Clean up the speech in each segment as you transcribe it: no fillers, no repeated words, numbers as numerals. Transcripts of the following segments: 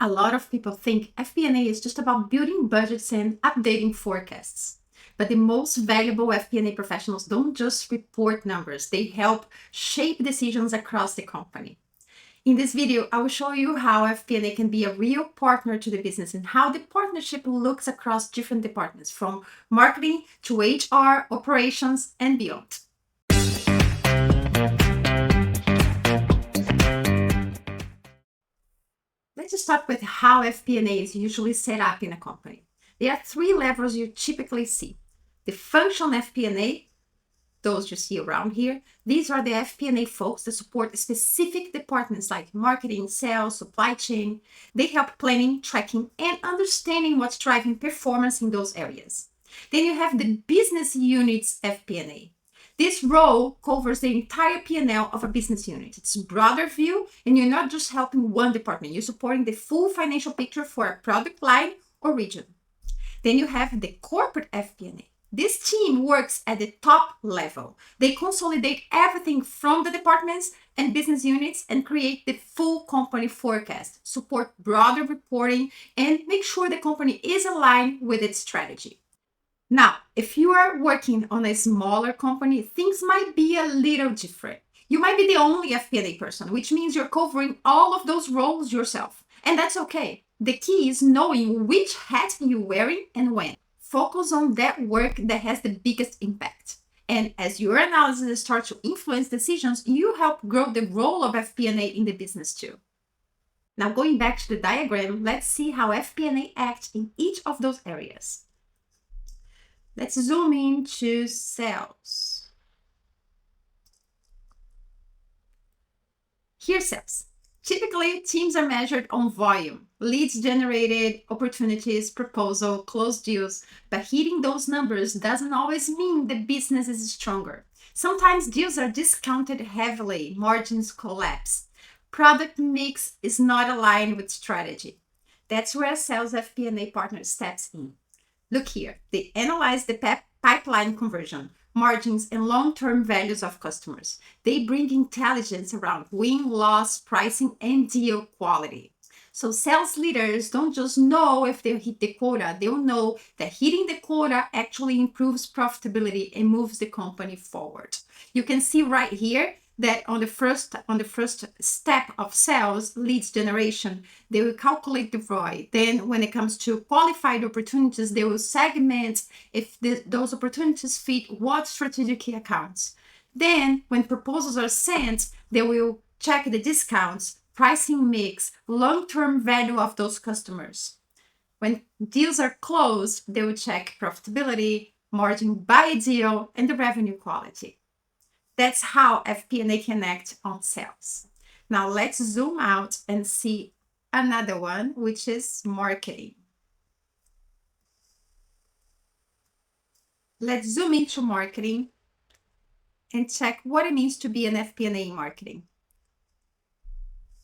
A lot of people think FP&A is just about building budgets and updating forecasts. But the most valuable FP&A professionals don't just report numbers, they help shape decisions across the company. In this video, I will show you how FP&A can be a real partner to the business and how the partnership looks across different departments, from marketing to HR, operations, and beyond. Let's just start with how FP&A is usually set up in a company. There are three levels you typically see. The function FP&A, those you see around here, these are the FP&A folks that support specific departments like marketing, sales, supply chain. They help planning, tracking, and understanding what's driving performance in those areas. Then you have the business units FP&A. This role covers the entire P&L of a business unit. It's a broader view, and you're not just helping one department, you're supporting the full financial picture for a product line or region. Then you have the corporate FP&A. This team works at the top level. They consolidate everything from the departments and business units and create the full company forecast, support broader reporting, and make sure the company is aligned with its strategy. Now, if you are working on a smaller company, things might be a little different. You might be the only FP&A person, which means you're covering all of those roles yourself. And that's okay. The key is knowing which hat you're wearing and when. Focus on that work that has the biggest impact. And as your analysis starts to influence decisions, you help grow the role of FP&A in the business too. Now, going back to the diagram, let's see how FP&A acts in each of those areas. Let's zoom into sales. Here's sales. Typically, teams are measured on volume, leads generated, opportunities, proposal, closed deals, but hitting those numbers doesn't always mean the business is stronger. Sometimes deals are discounted heavily, margins collapse. Product mix is not aligned with strategy. That's where a sales FP&A partner steps in. Look here, they analyze the pipeline conversion, margins, and long-term values of customers. They bring intelligence around win-loss, pricing, and deal quality. So sales leaders don't just know if they hit the quota, they'll know that hitting the quota actually improves profitability and moves the company forward. You can see right here that on the first step of sales, leads generation, they will calculate the ROI. Then when it comes to qualified opportunities, they will segment if those opportunities fit what strategic key accounts. Then when proposals are sent, they will check the discounts, pricing mix, long-term value of those customers. When deals are closed, they will check profitability, margin by deal, and the revenue quality. That's how FP&A can act on sales. Now let's zoom out and see another one, which is marketing. Let's zoom into marketing and check what it means to be an FP&A in marketing.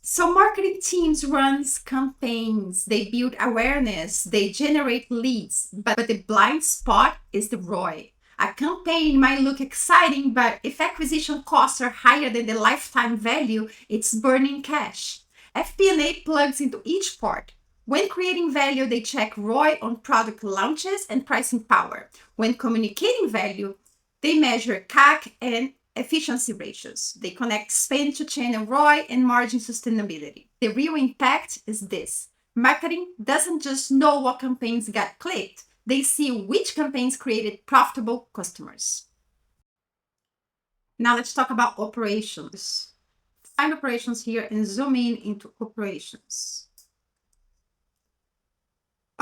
So marketing teams run campaigns, they build awareness, they generate leads, but the blind spot is the ROI. A campaign might look exciting, but if acquisition costs are higher than the lifetime value, it's burning cash. FP&A plugs into each part. When creating value, they check ROI on product launches and pricing power. When communicating value, they measure CAC and efficiency ratios. They connect spend to channel ROI and margin sustainability. The real impact is this. Marketing doesn't just know what campaigns got clicked. They see which campaigns created profitable customers. Now let's talk about operations. Find operations here and zoom in into operations.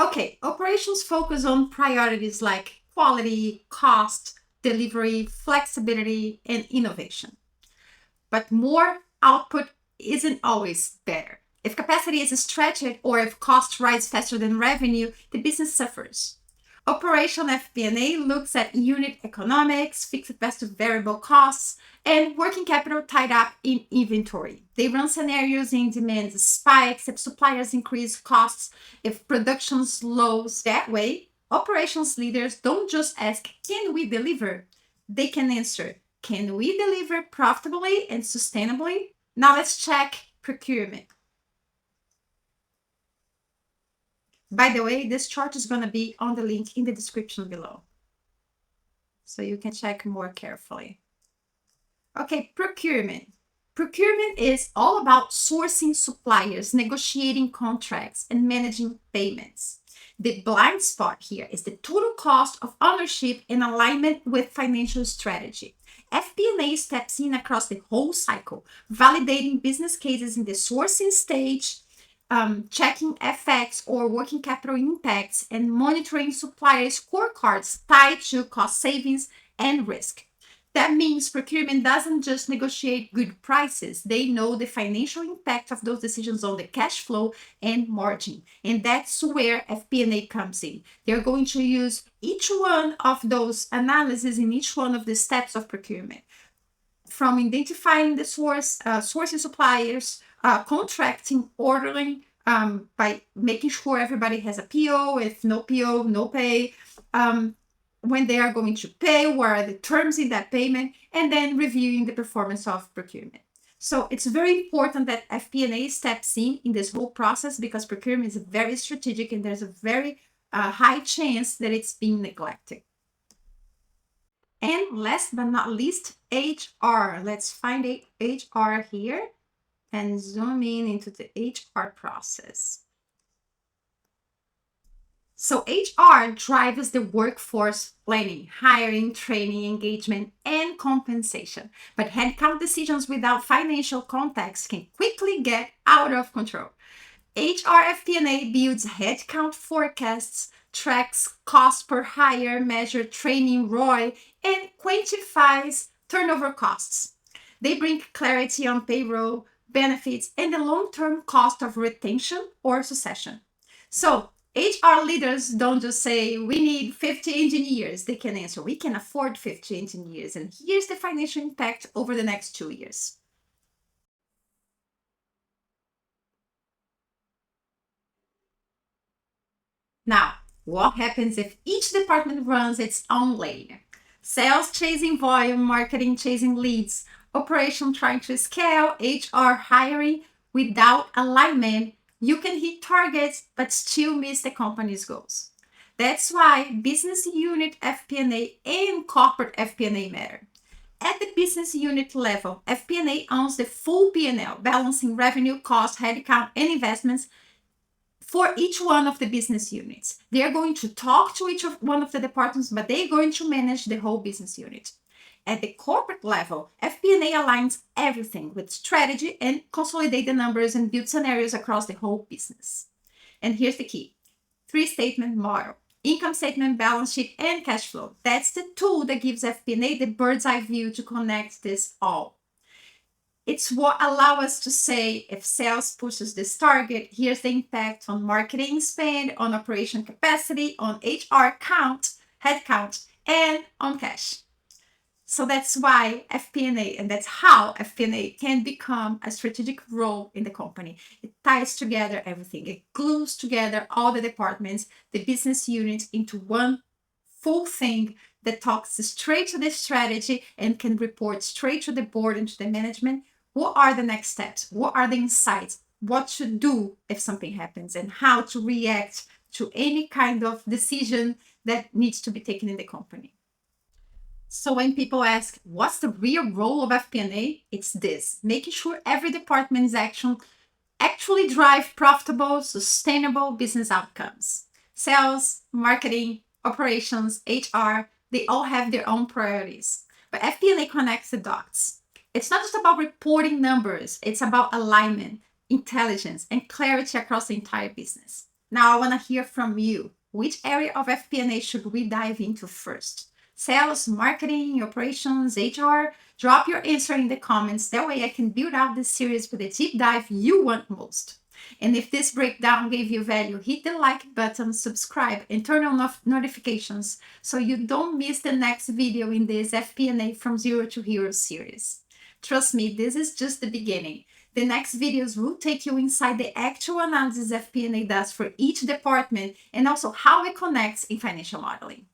Okay, operations focus on priorities like quality, cost, delivery, flexibility, and innovation. But more output isn't always better. If capacity is stretched or if costs rise faster than revenue, the business suffers. Operational FP&A looks at unit economics, fixed versus variable costs, and working capital tied up in inventory. They run scenarios in demand spikes, if suppliers increase costs, if production slows. That way, operations leaders don't just ask, can we deliver? They can answer, can we deliver profitably and sustainably? Now let's check procurement. By the way, this chart is going to be on the link in the description below, so you can check more carefully. Okay, procurement. Procurement is all about sourcing suppliers, negotiating contracts, and managing payments. The blind spot here is the total cost of ownership in alignment with financial strategy. FP&A steps in across the whole cycle, validating business cases in the sourcing stage, checking FX or working capital impacts, and monitoring supplier scorecards tied to cost savings and risk. That means procurement doesn't just negotiate good prices. They know the financial impact of those decisions on the cash flow and margin. And that's where FP&A comes in. They're going to use each one of those analyses in each one of the steps of procurement, from identifying the sourcing suppliers, contracting, ordering, by making sure everybody has a PO. If no PO, no pay. When they are going to pay, what are the terms in that payment, and then reviewing the performance of procurement. So it's very important that FP&A steps in this whole process, because procurement is very strategic and there's a very high chance that it's being neglected. And last but not least, HR. Let's find HR here and zoom in into the HR process. So HR drives the workforce planning, hiring, training, engagement, and compensation. But headcount decisions without financial context can quickly get out of control. HR FP&A builds headcount forecasts, tracks cost per hire, measures training ROI, and quantifies turnover costs. They bring clarity on payroll, benefits, and the long-term cost of retention or succession. So HR leaders don't just say, we need 50 engineers. They can answer, we can afford 50 engineers, and here's the financial impact over the next 2 years. Now, what happens if each department runs its own lane? Sales chasing volume, marketing chasing leads, operation trying to scale, HR hiring without alignment. You can hit targets, but still miss the company's goals. That's why business unit FP&A and corporate FP&A matter. At the business unit level, FP&A owns the full P&L, balancing revenue, cost, headcount, and investments for each one of the business units. They are going to talk to each one of the departments, but they're going to manage the whole business unit. At the corporate level, FP&A aligns everything with strategy and consolidate the numbers and build scenarios across the whole business. And here's the key: 3-statement model. Income statement, balance sheet, and cash flow. That's the tool that gives FP&A the bird's eye view to connect this all. It's what allows us to say, if sales pushes this target, here's the impact on marketing spend, on operation capacity, on HR count, headcount, and on cash. So that's why FP&A, and that's how FP&A can become a strategic role in the company. It ties together everything. It glues together all the departments, the business units into one full thing that talks straight to the strategy and can report straight to the board and to the management. What are the next steps? What are the insights? What to do if something happens, and how to react to any kind of decision that needs to be taken in the company. So when people ask, what's the real role of FP&A? It's this: making sure every department's action actually drive profitable, sustainable business outcomes. Sales, marketing, operations, HR, they all have their own priorities. But FP&A connects the dots. It's not just about reporting numbers, it's about alignment, intelligence, and clarity across the entire business. Now I want to hear from you. Which area of FP&A should we dive into first? Sales, marketing, operations, HR? Drop your answer in the comments. That way I can build out this series with the deep dive you want most. And if this breakdown gave you value, hit the like button, subscribe, and turn on notifications so you don't miss the next video in this FP&A from Zero to Hero series. Trust me, this is just the beginning. The next videos will take you inside the actual analysis FP&A does for each department, and also how it connects in financial modeling.